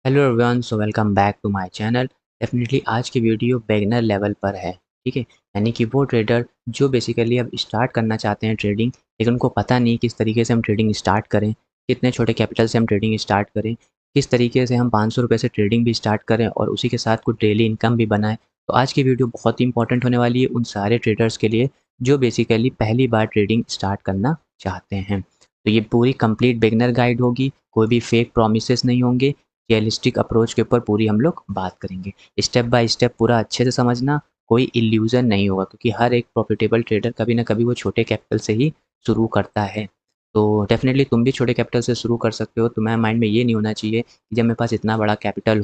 Hello everyone, so welcome back to my channel. Definitely आज की video beginner level पर है। ठीक है, यानी कि वो ट्रेडर जो बेसिकली अब स्टार्ट करना चाहते हैं ट्रेडिंग, लेकिन उनको पता नहीं किस तरीके से हम ट्रेडिंग स्टार्ट करें, कितने छोटे कैपिटल से हम ट्रेडिंग स्टार्ट करें, किस तरीके से हम 500 रुपये से ट्रेडिंग भी स्टार्ट करें और उसी के साथ कुछ डेली इनकम भी बनाएं। तो आज की वीडियो बहुत ही इंपॉर्टेंट होने वाली है उन सारे ट्रेडर्स के लिए जो बेसिकली पहली बार ट्रेडिंग स्टार्ट करना चाहते हैं। तो ये पूरी कंप्लीट बिगिनर गाइड होगी, कोई भी फेक प्रोमिसेस नहीं होंगे। रियलिस्टिक अप्रोच के ऊपर पूरी हम लोग बात करेंगे। स्टेप बाय स्टेप पूरा अच्छे से समझना, कोई इल्यूज़न नहीं होगा क्योंकि हर एक प्रॉफिटेबल ट्रेडर कभी ना कभी वो छोटे कैपिटल से ही शुरू करता है। तो डेफ़िनेटली तुम भी छोटे कैपिटल से शुरू कर सकते हो। तुम्हारे माइंड में ये नहीं होना चाहिए कि जब मेरे पास इतना बड़ा कैपिटल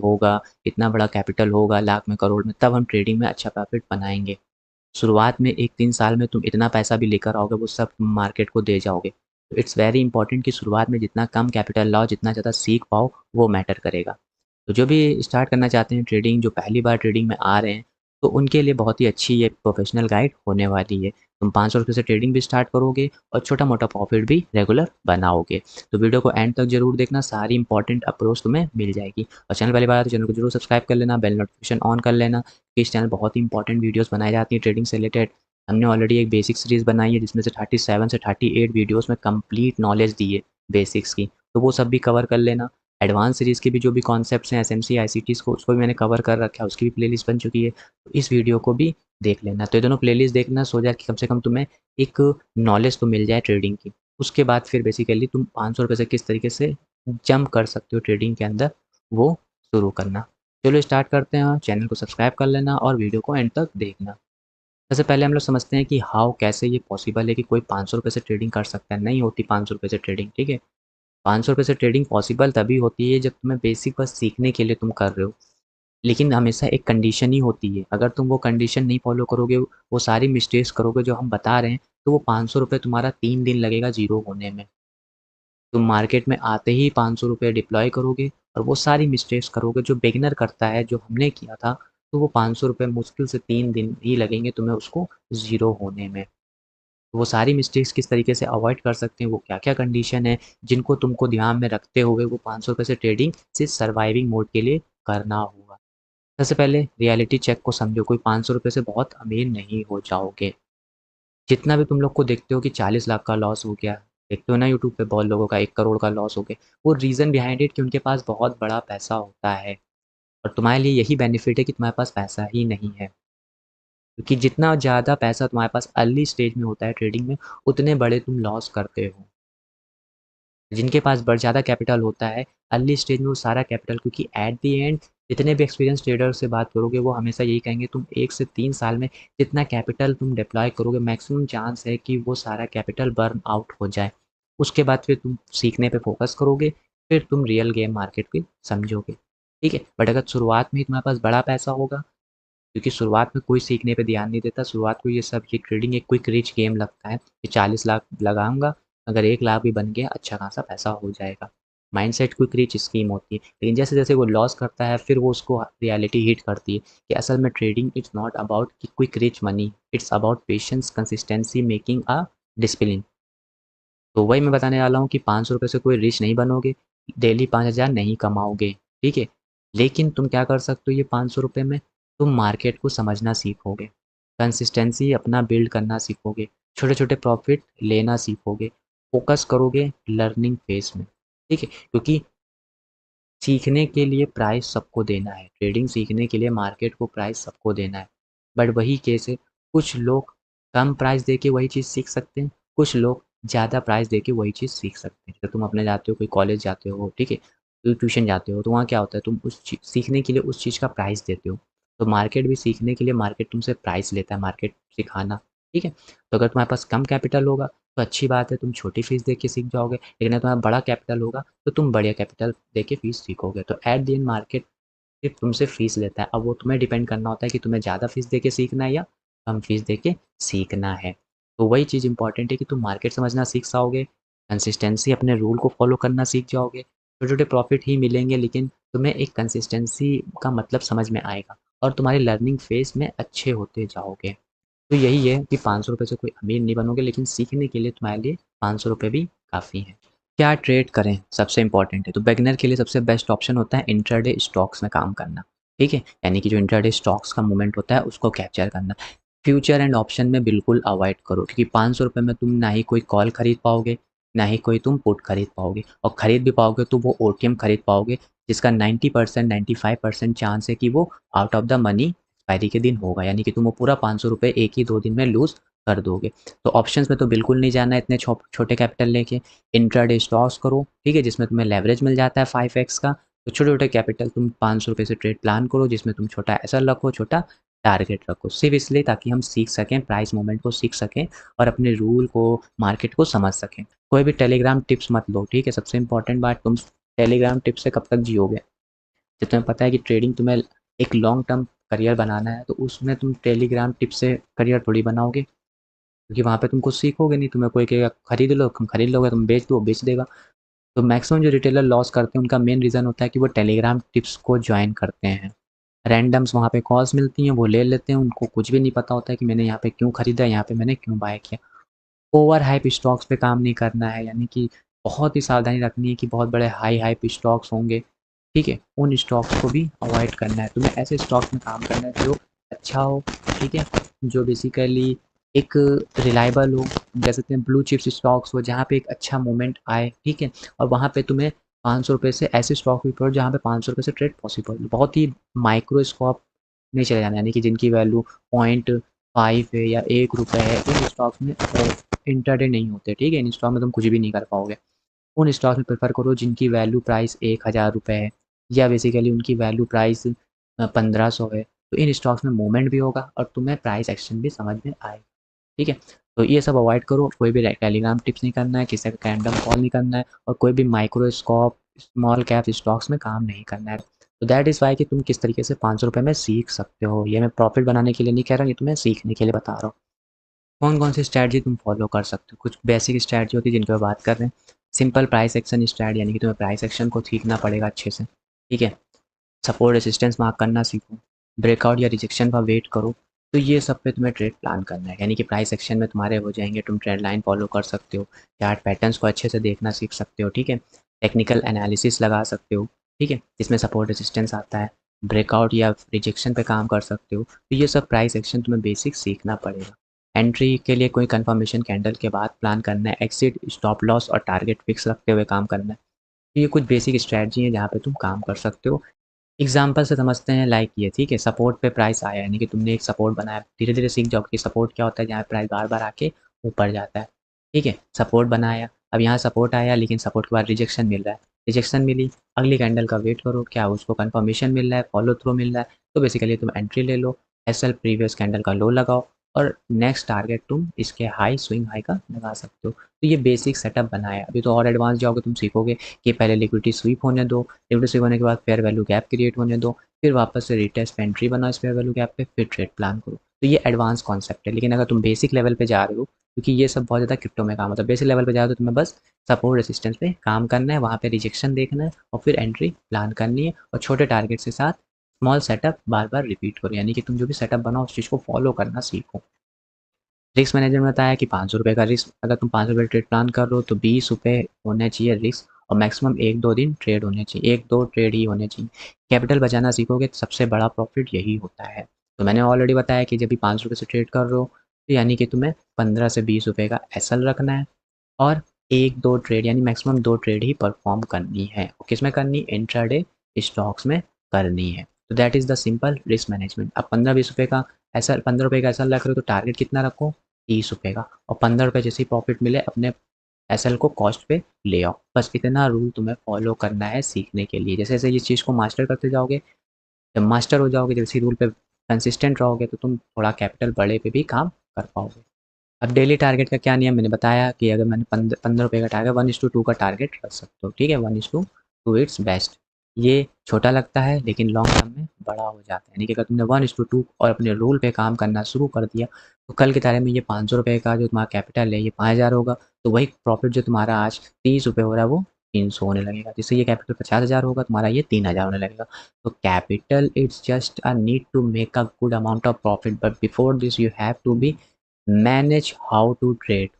होगा लाख में, करोड़ में, तब हम ट्रेडिंग में अच्छा प्रॉफ़िट बनाएँगे। शुरुआत में 1-3 साल में तुम इतना पैसा भी लेकर आओगे, वो सब तुम मार्केट को दे जाओगे। तो इट्स वेरी इंपॉर्टेंट कि शुरुआत में जितना कम कैपिटल लाओ, जितना ज़्यादा सीख पाओ, वो मैटर करेगा। तो जो भी स्टार्ट करना चाहते हैं ट्रेडिंग, जो पहली बार ट्रेडिंग में आ रहे हैं, तो उनके लिए बहुत ही अच्छी ये प्रोफेशनल गाइड होने वाली है। तुम 500 रुपये से ट्रेडिंग भी स्टार्ट करोगे और छोटा-मोटा प्रॉफिट भी रेगुलर बनाओगे। तो वीडियो को एंड तक ज़रूर देखना, सारी इंपॉर्टेंट अप्रोच तुम्हें मिल जाएगी। और चैनल पहली बार आए तो चैनल को जरूर सब्सक्राइब कर लेना, बेल नोटिफिकेशन ऑन कर लेना। इस चैनल बहुत ही इंपॉर्टेंट वीडियोस बनाई जाती हैं ट्रेडिंग से रिलेटेड। हमने ऑलरेडी एक बेसिक सीरीज़ बनाई है जिसमें से 37 से 38 वीडियोस में कंप्लीट नॉलेज दी है बेसिक्स की, तो वो सब भी कवर कर लेना। एडवांस सीरीज़ के भी जो भी कॉन्सेप्ट्स हैं एसएमसी, आईसीटीज़ को, उसको भी मैंने कवर कर रखा है, उसकी भी प्लेलिस्ट बन चुकी है। तो इस वीडियो को भी देख लेना। तो ये दोनों प्लेलिस्ट देखना सो दैट कि कम से कम तुम्हें एक नॉलेज तो मिल जाए ट्रेडिंग की। उसके बाद फिर बेसिकली तुम 500 रुपये से किस तरीके से जंप कर सकते हो ट्रेडिंग के अंदर, वो शुरू करना। चलो स्टार्ट करते हैं। चैनल को सब्सक्राइब कर लेना और वीडियो को एंड तक देखना। सबसे पहले हम लोग समझते हैं कि हाउ, कैसे ये पॉसिबल है कि कोई 500 रुपये से ट्रेडिंग कर सकता है। नहीं होती 500 रुपये से ट्रेडिंग, ठीक है। 500 रुपये से ट्रेडिंग पॉसिबल तभी होती है जब तुम्हें बेसिक बस सीखने के लिए तुम कर रहे हो। लेकिन हमेशा एक कंडीशन ही होती है, अगर तुम वो कंडीशन नहीं फॉलो करोगे, वो सारी मिस्टेक्स करोगे जो हम बता रहे हैं, तो वो 500 रुपये तुम्हारा 3 दिन लगेगा ज़ीरो होने में। तुम मार्केट में आते ही 500 रुपये डिप्लॉय करोगे और वो सारी मिस्टेक्स करोगे जो बिगिनर करता है, जो हमने किया था, तो वो 500 रुपये मुश्किल से 3 दिन ही लगेंगे तुम्हें उसको ज़ीरो होने में। तो वो सारी मिस्टेक्स किस तरीके से अवॉइड कर सकते हैं, वो क्या-क्या कंडीशन है, जिनको तुमको ध्यान में रखते हुए वो 500 रुपये से ट्रेडिंग सिर्फ सर्वाइविंग मोड के लिए करना होगा। सबसे पहले रियलिटी चेक को समझो, कोई 500 रुपये से बहुत अमीर नहीं हो जाओगे। जितना भी तुम लोग को देखते हो कि 40 लाख का लॉस हो गया, देखते हो ना यूट्यूब पे बहुत लोगों का 1 करोड़ का लॉस हो गया, वो रीज़न बिहाइंड इट कि उनके पास बहुत बड़ा पैसा होता है और तुम्हारे लिए यही बेनिफिट है कि तुम्हारे पास पैसा ही नहीं है। क्योंकि जितना ज़्यादा पैसा तुम्हारे पास अर्ली स्टेज में होता है ट्रेडिंग में, उतने बड़े तुम लॉस करते हो। जिनके पास ज़्यादा कैपिटल होता है अर्ली स्टेज में, वो सारा कैपिटल, क्योंकि एट द एंड जितने भी एक्सपीरियंस ट्रेडर से बात करोगे वो हमेशा यही कहेंगे तुम 1 से 3 साल में जितना कैपिटल तुम डिप्लॉय करोगे, मैक्सिमम चांस है कि वो सारा कैपिटल बर्न आउट हो जाए। उसके बाद फिर तुम सीखने पे फोकस करोगे, फिर तुम रियल गेम मार्केट को समझोगे। ठीक है, बट अगर शुरुआत में ही तुम्हारे पास बड़ा पैसा होगा, क्योंकि शुरुआत में कोई सीखने पे ध्यान नहीं देता, शुरुआत को ये ट्रेडिंग एक क्विक रिच गेम लगता है कि 40 लाख लगाऊंगा, अगर 1 लाख भी बन गया अच्छा खासा पैसा हो जाएगा। माइंडसेट क्विक रिच स्कीम होती है, लेकिन जैसे जैसे वो लॉस करता है फिर वो उसको रियलिटी हिट करती है कि असल में ट्रेडिंग इट्स नॉट अबाउट कि quick rich money, it's about patience, consistency, making a discipline. तो वही मैं बताने वाला हूँ कि 500 रुपये से कोई रिच नहीं बनोगे, डेली 5,000 नहीं कमाओगे, ठीक है। लेकिन तुम क्या कर सकते हो ये 500 रुपये में, तुम मार्केट को समझना सीखोगे, कंसिस्टेंसी अपना बिल्ड करना सीखोगे, छोटे-छोटे प्रॉफ़िट लेना सीखोगे, फ़ोकस करोगे लर्निंग फ़ेज़ में, ठीक है। क्योंकि सीखने के लिए प्राइस सबको देना है, ट्रेडिंग सीखने के लिए मार्केट को प्राइस सबको देना है। बट वही केस है, कुछ लोग कम प्राइस देके वही चीज़ सीख सकते हैं, कुछ लोग ज़्यादा प्राइस देके वही चीज़ सीख सकते हैं। जब तुम अपने जाते हो, कोई कॉलेज जाते हो, ठीक है, कोई ट्यूशन जाते हो, तो वहाँ क्या होता है, तुम उस चीज़ सीखने के लिए उस चीज़ का प्राइस देते हो। तो मार्केट भी सीखने के लिए मार्केट तुमसे प्राइस लेता है, मार्केट सिखाना, ठीक है। तो अगर तुम्हारे पास कम कैपिटल होगा तो अच्छी बात है, तुम छोटी फ़ीस दे के सीख जाओगे, लेकिन अगर तुम्हारा बड़ा कैपिटल होगा तो तुम बढ़िया कैपिटल देके फ़ीस सीखोगे। तो एट द एंड मार्केट सिर्फ तुमसे फ़ीस लेता है। अब वो तुम्हें डिपेंड करना होता है कि तुम्हें ज़्यादा फ़ीस देके सीखना है या कम फ़ीस देके सीखना है। तो वही चीज़ इम्पोर्टेंट है कि तुम मार्केट समझना सीख जाओगे, कंसिस्टेंसी अपने रूल को फ़ॉलो करना सीख जाओगे। छोटे-छोटे प्रॉफ़िट ही मिलेंगे, लेकिन तुम्हें एक कंसिस्टेंसी का मतलब समझ में आएगा और तुम्हारी लर्निंग फ़ेज़ में अच्छे होते जाओगे। तो यही है कि 500 रुपये से कोई अमीर नहीं बनोगे, लेकिन सीखने के लिए तुम्हारे लिए 500 रुपये भी काफ़ी हैं। क्या ट्रेड करें सबसे इंपॉर्टेंट है। तो बिगिनर के लिए सबसे बेस्ट ऑप्शन होता है इंट्राडे स्टॉक्स में काम करना, ठीक है। यानी कि जो इंट्राडे स्टॉक्स का मूवमेंट होता है उसको कैप्चर करना। फ्यूचर एंड ऑप्शन में बिल्कुल अवॉइड करो, क्योंकि 500 रुपये में तुम ना ही कोई कॉल खरीद पाओगे, ना ही कोई तुम पुट खरीद पाओगे, और खरीद भी पाओगे तो वो ओटीएम खरीद पाओगे जिसका 90% 95% चांस है कि वो out of the money expiry के दिन होगा, यानी कि तुम वो पूरा 500 रुपये एक ही 2 दिन में लूज़ कर दोगे। तो ऑप्शंस में तो बिल्कुल नहीं जाना है इतने छोटे कैपिटल लेके। इंट्राडे स्टॉक्स करो, ठीक है, जिसमें तुम्हें लेवरेज मिल जाता है 5x का। तो छोटे-छोटे कैपिटल तुम 500 रुपये से ट्रेड प्लान करो, जिसमें तुम छोटा एसएल रखो, छोटा टारगेट रखो। सिर्फ़ इसलिए ताकि हम सीख सकें, प्राइस मूवमेंट को सीख सकें और अपने रूल को, मार्केट को समझ सकें। कोई भी टेलीग्राम टिप्स मत लो, ठीक है? सबसे इम्पोर्टेंट बात, तुम टेलीग्राम टिप्स से कब तक जियोगे? जब तुम्हें पता है कि ट्रेडिंग तुम्हें एक लॉन्ग टर्म करियर बनाना है, तो उसमें तुम टेलीग्राम टिप्स से करियर थोड़ी बनाओगे, क्योंकि वहाँ पे तुम कुछ सीखोगे नहीं। तुम्हें कोई कहेगा खरीद लो, तुम खरीद लोगे, तुम बेच दो, बेच देगा। तो मैक्सिमम जो रिटेलर लॉस करते हैं उनका मेन रीज़न होता है कि वो टेलीग्राम टिप्स को जॉइन करते हैं। रैंडम्स वहाँ पे कॉल्स मिलती हैं, वो ले लेते हैं, उनको कुछ भी नहीं पता होता है कि मैंने यहाँ पे क्यों खरीदा, यहाँ पे मैंने क्यों बाय किया। ओवर हाइप स्टॉक्स पे काम नहीं करना है, यानी कि बहुत ही सावधानी रखनी है कि बहुत बड़े हाई हाइप स्टॉक्स होंगे, ठीक है? उन स्टॉक्स को भी अवॉइड करना है। तुम्हें ऐसे स्टॉक्स में काम करना है जो अच्छा हो, ठीक है? जो बेसिकली एक रिलायबल हो, कह सकते हैं ब्लू चिप्स स्टॉक्स हो, जहाँ पे एक अच्छा मूवमेंट आए, ठीक है? और वहाँ पे तुम्हें ₹500 से ऐसे स्टॉक भी करो जहाँ पे ₹500 से ट्रेड पॉसिबल हो। बहुत ही माइक्रो स्कॉप नहीं चले जाना, यानी कि जिनकी वैल्यू 0.5 है या ₹1 है, इन स्टॉक्स में इंट्राडे नहीं होते, ठीक है? इन स्टॉक में तुम कुछ भी नहीं कर पाओगे। उन स्टॉक्स में प्रेफ़र करो जिनकी वैल्यू प्राइस ₹1000 है, या बेसिकली उनकी वैल्यू प्राइस 1500 है। तो इन स्टॉक्स में मूवमेंट भी होगा और तुम्हें प्राइस एक्शन भी समझ में आएगा, ठीक है? तो ये सब अवॉइड करो, कोई भी टेलीग्राम टिप्स नहीं करना है, किसी का रैंडम कॉल नहीं करना है, और कोई भी micro scope, small cap stocks में काम नहीं करना है। तो दैट इज़ वाई कि तुम किस तरीके से ₹500 में सीख सकते हो। ये मैं प्रॉफ़िट बनाने के लिए नहीं कह रहा हूँ, ये तुम्हें सीखने के लिए बता रहा हूँ। कौन-कौन सी स्ट्रैटेजी तुम फॉलो कर सकते हो? कुछ बेसिक स्ट्रैटेजी होती है जिनकी बात कर रहे हैं। सिंपल प्राइस एक्शन स्ट्रैट, यानी कि तुम्हें प्राइस एक्शन को सीखना पड़ेगा अच्छे से, ठीक है? सपोर्ट रेजिस्टेंस मार्क करना सीखो, ब्रेकआउट या रिजेक्शन का वेट करो। तो ये सब पे तुम्हें ट्रेड प्लान करना है, यानी कि प्राइस एक्शन में तुम्हारे हो जाएँगे, तुम ट्रेंड लाइन फॉलो कर सकते हो, चार्ट पैटर्न्स को अच्छे से देखना सीख सकते हो, ठीक है? टेक्निकल एनालिसिस लगा सकते हो, ठीक है? जिसमें सपोर्ट रेजिस्टेंस आता है, ब्रेकआउट या रिजेक्शन पे काम कर सकते हो। तो ये सब प्राइस एक्शन तुम्हें बेसिक सीखना पड़ेगा। एंट्री के लिए कोई कंफर्मेशन कैंडल के बाद प्लान करना है, एक्सिट, स्टॉप लॉस और टारगेट फिक्स रखते हुए काम करना है। तो ये कुछ बेसिक स्ट्रैटेजी है जहाँ पे तुम काम कर सकते हो। एग्जाम्पल से समझते हैं, लाइक ये, ठीक है? सपोर्ट पे प्राइस आया, यानी कि तुमने एक सपोर्ट बनाया, धीरे-धीरे सीख जाओगे कि सपोर्ट क्या होता है, जहाँ प्राइस बार-बार आके ऊपर जाता है, ठीक है? सपोर्ट बनाया, अब यहाँ सपोर्ट आया लेकिन सपोर्ट के बाद रिजेक्शन मिल रहा है, रिजेक्शन मिली, अगली कैंडल का वेट करो, क्या उसको कंफर्मेशन मिल रहा है, फॉलो थ्रू मिल रहा है, तो बेसिकली तुम एंट्री ले लो, एसएल प्रीवियस कैंडल का लो लगाओ, और नेक्स्ट टारगेट तुम इसके हाई, स्विंग हाई का लगा सकते हो। तो ये बेसिक सेटअप बनाया। अभी तो और एडवांस जाओगे, तुम सीखोगे कि पहले लिक्विडिटी स्वीप होने दो, लिक्विडिटी स्वीप होने के बाद फेयर वैल्यू गैप क्रिएट होने दो, फिर वापस से रिटेस्ट पे एंट्री बनाओ इस फेयर वैल्यू गैप पे, फिर ट्रेड प्लान करो। तो ये एडवांस कॉन्सेप्ट है, लेकिन अगर तुम बेसिक लेवल पे जा रहे हो, क्योंकि ये सब बहुत ज़्यादा क्रिप्टो में काम होता है, बेसिक लेवल पे जा रहे हो तो तुम्हें बस सपोर्ट रेसिस्टेंस पे काम करना है, वहाँ पे रिजेक्शन देखना है और फिर एंट्री प्लान करनी है, और छोटे टारगेट के साथ स्मॉल सेटअप बार-बार रिपीट करो, यानी कि तुम जो भी सेटअप बनाओ उस चीज़ को फॉलो करना सीखो। रिस्क मैनेजमेंट में बताया कि ₹500 का रिस्क, अगर तुम ₹500 ट्रेड प्लान कर रहे हो तो ₹20 होने चाहिए रिस्क, और मैक्सिमम 1-2 दिन ट्रेड होने चाहिए, 1-2 ट्रेड ही होने चाहिए। कैपिटल बचाना सीखोगे तो सबसे बड़ा प्रॉफिट यही होता है। तो मैंने ऑलरेडी बताया कि जब भी ₹500 से ट्रेड कर रहे हो, तो यानी कि तुम्हें 15 से ₹20 का एसएल रखना है, और 1-2 ट्रेड यानी मैक्सिमम 2 ट्रेड ही परफॉर्म करनी है। और किस में करनी? इंट्राडे स्टॉक्स में करनी है। तो that is the simple risk management. अब 15-20 का एसएल, ₹15 का एसएल रख रहे हो तो टारगेट कितना रखो? ₹30 का, और ₹15 जैसे ही प्रॉफिट मिले अपने एसएल को कॉस्ट पे ले आओ। बस इतना रूल तुम्हें फॉलो करना है सीखने के लिए। जैसे-जैसे इस चीज़ को मास्टर करते जाओगे, जब मास्टर हो जाओगे, जब इसी रूल पे कंसिस्टेंट रहोगे, तो तुम थोड़ा कैपिटल बड़े पे भी काम कर पाओगे। अब डेली टारगेट का क्या नियम, मैंने बताया कि अगर मैंने ₹15 का टारगेट 1:2 का टारगेट रख सकते हो, ठीक है? 1:2 इट्स बेस्ट। ये छोटा लगता है लेकिन लॉन्ग टर्म में बड़ा हो जाता है, यानी कि अगर तुमने 1:2 और अपने रूल पे काम करना शुरू कर दिया, तो कल की तारीख में ये ₹500 का जो तुम्हारा कैपिटल है ये 5000 होगा, तो वही प्रॉफिट जो तुम्हारा आज ₹30 हो रहा है वो 300 होने लगेगा, जिससे ये कैपिटल 50,000 होगा, तुम्हारा ये 3000 होने लगेगा। तो capital it's just a need to make a good amount of profit, but before this you have to be manage how to trade,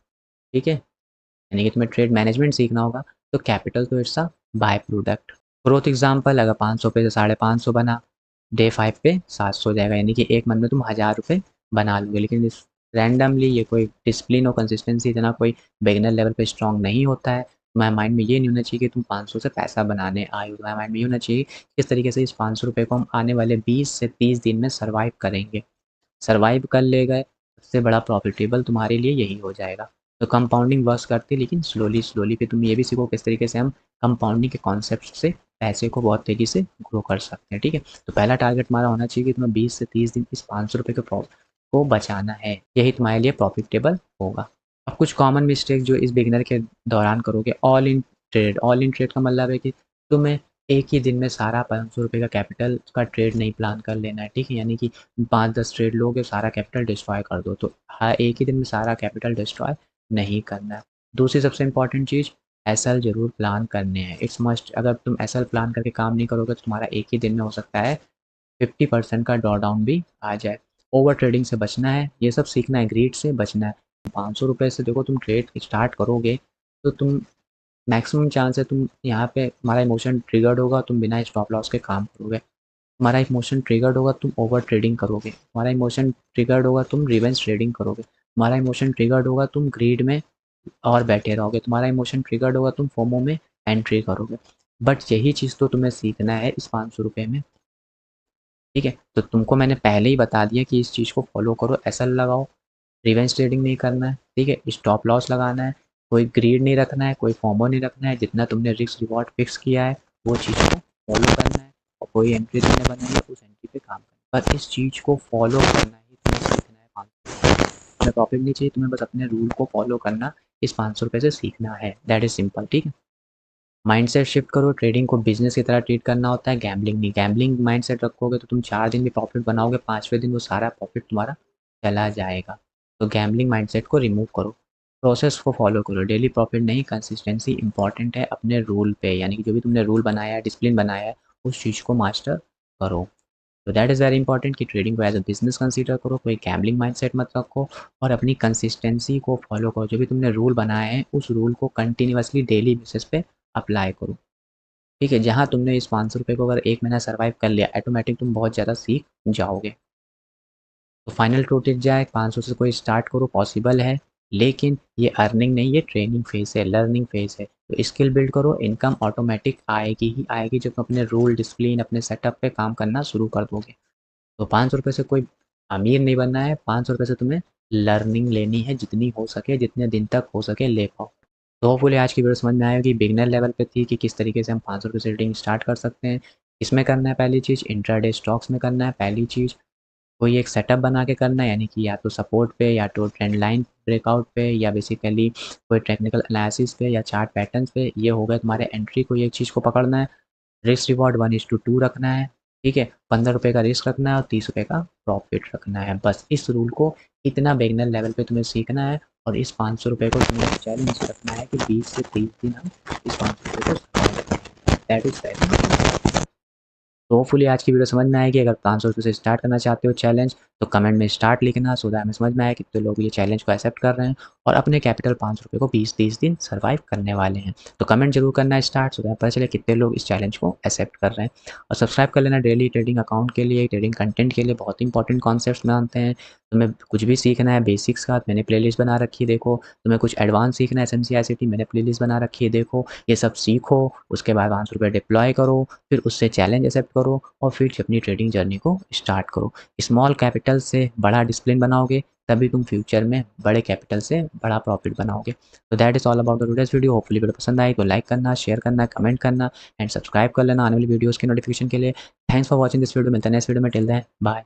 ठीक है? यानी कि तुम्हें ट्रेड मैनेजमेंट सीखना होगा, तो कैपिटल तो it's a by product. Growth example, अगर 500 पे से 550 बना, डे 5 पे 700 हो जाएगा, यानी कि एक मंथ में तुम 1000 रुपये बना लोगे। लेकिन इस रैंडमली ये कोई डिसिप्लिन और कंसिस्टेंसी इतना कोई बिगिनर लेवल पे स्ट्रॉन्ग नहीं होता है। तुम्हारे माइंड में ये नहीं होना चाहिए कि तुम 500 से पैसा बनाने आए हो। तुम्हारे माइंड में ये होना चाहिए किस तरीके से इस 500 रुपये को हम आने वाले 20 से 30 दिन में सर्वाइव करेंगे। सर्वाइव कर ले गए, उससे बड़ा प्रॉफिटेबल तुम्हारे लिए यही हो जाएगा। तो कंपाउंडिंग वर्क करती है, लेकिन स्लोली स्लोली। फिर तुम ये भी सीखो किस तरीके से हम कंपाउंडिंग के कॉन्सेप्ट से पैसे को बहुत तेज़ी से ग्रो कर सकते हैं, ठीक है। तो पहला टारगेट हमारा होना चाहिए कि तुम्हें 20 से 30 दिन इस 500 रुपये के प्रॉफिट को बचाना है, यही तुम्हारे लिए प्रॉफिटेबल होगा। अब कुछ कॉमन मिस्टेक जो इस बिगिनर के दौरान करोगे, all in trade. All in trade का मतलब है कि तुम्हें एक ही दिन में सारा 500 रुपये का कैपिटल का ट्रेड नहीं प्लान कर लेना है, ठीक है। यानी कि 5-10 ट्रेड लोगे, सारा कैपिटल डिस्ट्रॉय कर दो, तो हाँ, एक ही दिन में सारा कैपिटल डिस्ट्रॉय नहीं करना है। दूसरी सबसे इंपॉर्टेंट चीज़, एसएल ज़रूर प्लान करने हैं, इट्स मस्ट। अगर तुम एसएल प्लान करके काम नहीं करोगे तो तुम्हारा एक ही दिन में हो सकता है 50% का ड्रॉ डाउन भी आ जाए। ओवर ट्रेडिंग से बचना है, ये सब सीखना है, ग्रीड से बचना है। 500 रुपये से देखो तुम ट्रेड स्टार्ट करोगे तो तुम मैक्सिमम चांस है तुम यहाँ पे तुम्हारा इमोशन ट्रिगर्ड होगा, तुम बिना स्टॉप लॉस के काम करोगे। तुम्हारा इमोशन ट्रिगर्ड होगा, तुम ओवर ट्रेडिंग करोगे। तुम्हारा इमोशन ट्रिगर्ड होगा, तुम रिवेंज ट्रेडिंग करोगे। तुम्हारा इमोशन ट्रिगर्ड होगा, तुम ग्रीड में और बैठे रहोगे। तुम्हारा इमोशन ट्रिगर्ड होगा, तुम फोमो में एंट्री करोगे। बट यही चीज़ तो तुम्हें सीखना है इस 500 रुपये में, ठीक है। तो तुमको मैंने पहले ही बता दिया कि इस चीज़ को फॉलो करो, एसएल लगाओ, रिवेंज ट्रेडिंग नहीं करना है, ठीक है। स्टॉप लॉस लगाना है, कोई ग्रीड नहीं रखना है, कोई फोमो नहीं रखना है। जितना तुमने रिस्क रिवॉर्ड फिक्स किया है वो चीज़ को फॉलो करना है, और कोई एंट्री तुमने बनाई है उस एंट्री पे काम करना है। पर इस चीज़ को फॉलो करना ही तुम्हें सीखना है। 500 तुम्हें प्रॉफिट नहीं चाहिए, तुम्हें बस अपने रूल को फॉलो करना इस 500 रुपये से सीखना है। दैट इज़ सिंपल, ठीक है। माइंडसेट शिफ्ट करो, ट्रेडिंग को बिजनेस की तरह ट्रीट करना होता है, गैम्बलिंग नहीं। गैम्बलिंग माइंडसेट रखोगे तो तुम 4 दिन भी प्रॉफिट बनाओगे, 5वें दिन वो सारा प्रॉफिट तुम्हारा चला जाएगा। तो गैम्बलिंग माइंडसेट को रिमूव करो, प्रोसेस को फॉलो करो। डेली प्रॉफिट नहीं, कंसिस्टेंसी इंपॉर्टेंट है अपने रूल पे, यानी कि जो भी तुमने रूल बनाया है, डिसिप्लिन बनाया है, उस चीज़ को मास्टर करो। तो दैट इज़ वेरी इंपॉर्टेंट कि ट्रेडिंग को एज अ बिजनेस कंसीडर करो, कोई गैम्बलिंग माइंडसेट मत रखो, और अपनी कंसिस्टेंसी को फॉलो करो। जो भी तुमने रूल बनाए हैं उस रूल को कंटिन्यूअसली डेली बेसिस पे अप्लाई करो, ठीक है। जहाँ तुमने इस 500 रुपये को अगर 1 महीना सर्वाइव कर लिया, ऑटोमेटिक तुम बहुत ज़्यादा सीख जाओगे। तो फाइनल ट्रूथ क्या है, 500 से कोई स्टार्ट करो, पॉसिबल है, लेकिन ये अर्निंग नहीं, ये ट्रेनिंग फेज़ है, लर्निंग फेज़ है। तो स्किल बिल्ड करो, इनकम ऑटोमेटिक आएगी ही आएगी जब तुम अपने रूल, डिसिप्लिन, अपने सेटअप पे काम करना शुरू कर दोगे। तो 500 रुपये से कोई अमीर नहीं बनना है, 500 रुपये से तुम्हें लर्निंग लेनी है, जितनी हो सके, जितने दिन तक हो सके ले पाओ। तो होपफुली आज की वीडियो समझ में आएगी, बिगिनर लेवल पे थी कि किस तरीके से हम 500 रुपये से ट्रेडिंग स्टार्ट कर सकते हैं। इसमें करना है पहली चीज़, इंट्राडे स्टॉक्स में करना है पहली चीज़। कोई एक सेटअप बना के करना है, यानी कि या तो सपोर्ट पे, या तो ट्रेंड लाइन ब्रेकआउट पे, या बेसिकली कोई टेक्निकल एनालिसिस पे, या चार्ट पैटर्न्स पे। ये हो गए तुम्हारे एंट्री। कोई एक चीज़ को पकड़ना है, रिस्क रिवॉर्ड 1:2 रखना है, ठीक है। 15 रुपये का रिस्क रखना है और 30 रुपये का प्रॉफिट रखना है। बस इस रूल को इतना बिगिनर लेवल पे तुम्हें सीखना है, और इस 500 रुपये को तुम्हें चैलेंज रखना है कि 20 से 30 दिन हम इस 500 रुपये को, दैट इज़ वेरी। तो होपफुली आज की वीडियो समझ में आएगी। अगर 500 रुपये से स्टार्ट करना चाहते हो चैलेंज, तो कमेंट में स्टार्ट लिखना, सो दैट हमें समझ में आए कितने लोग ये चैलेंज को एक्सेप्ट कर रहे हैं और अपने कैपिटल 500 रुपये को 20-30 दिन सर्वाइव करने वाले हैं। तो कमेंट जरूर करना स्टार्ट, सो दैट पता चले कितने लोग इस चैलेंज को एक्सेप्ट कर रहे हैं। और सब्सक्राइब कर लेना डेली ट्रेडिंग अकाउंट के लिए, ट्रेडिंग कंटेंट के लिए। बहुत इंपॉर्टेंट कॉन्सेप्ट्स मानते हैं। तुम्हें कुछ भी सीखना है बेसिक्स का, मैंने प्लेलिस्ट बना रखी है, देखो। तुम्हें कुछ एडवांस सीखना है SMCICT, मैंने प्लेलिस्ट बना रखी है, देखो। ये सब सीखो, उसके बाद 500 रुपये डिप्लॉय करो, फिर उससे चैलेंज एक्सेप्ट करो, और फिर अपनी ट्रेडिंग जर्नी को स्टार्ट करो। स्मॉल कैपिटल से बड़ा डिसिप्लिन बनाओगे, तभी तुम फ्यूचर में बड़े कैपिटल से बड़ा प्रॉफिट बनाओगे। तो that is all about the today's video. Hopefully video पसंद आई तो लाइक करना, शेयर करना, कमेंट करना, एंड सब्सक्राइब कर लेना आने वाली वीडियोज़ के नोटिफिकेशन के लिए। Thanks for watching this video. मिलते हैं नेक्स्ट वीडियो में। Till then bye.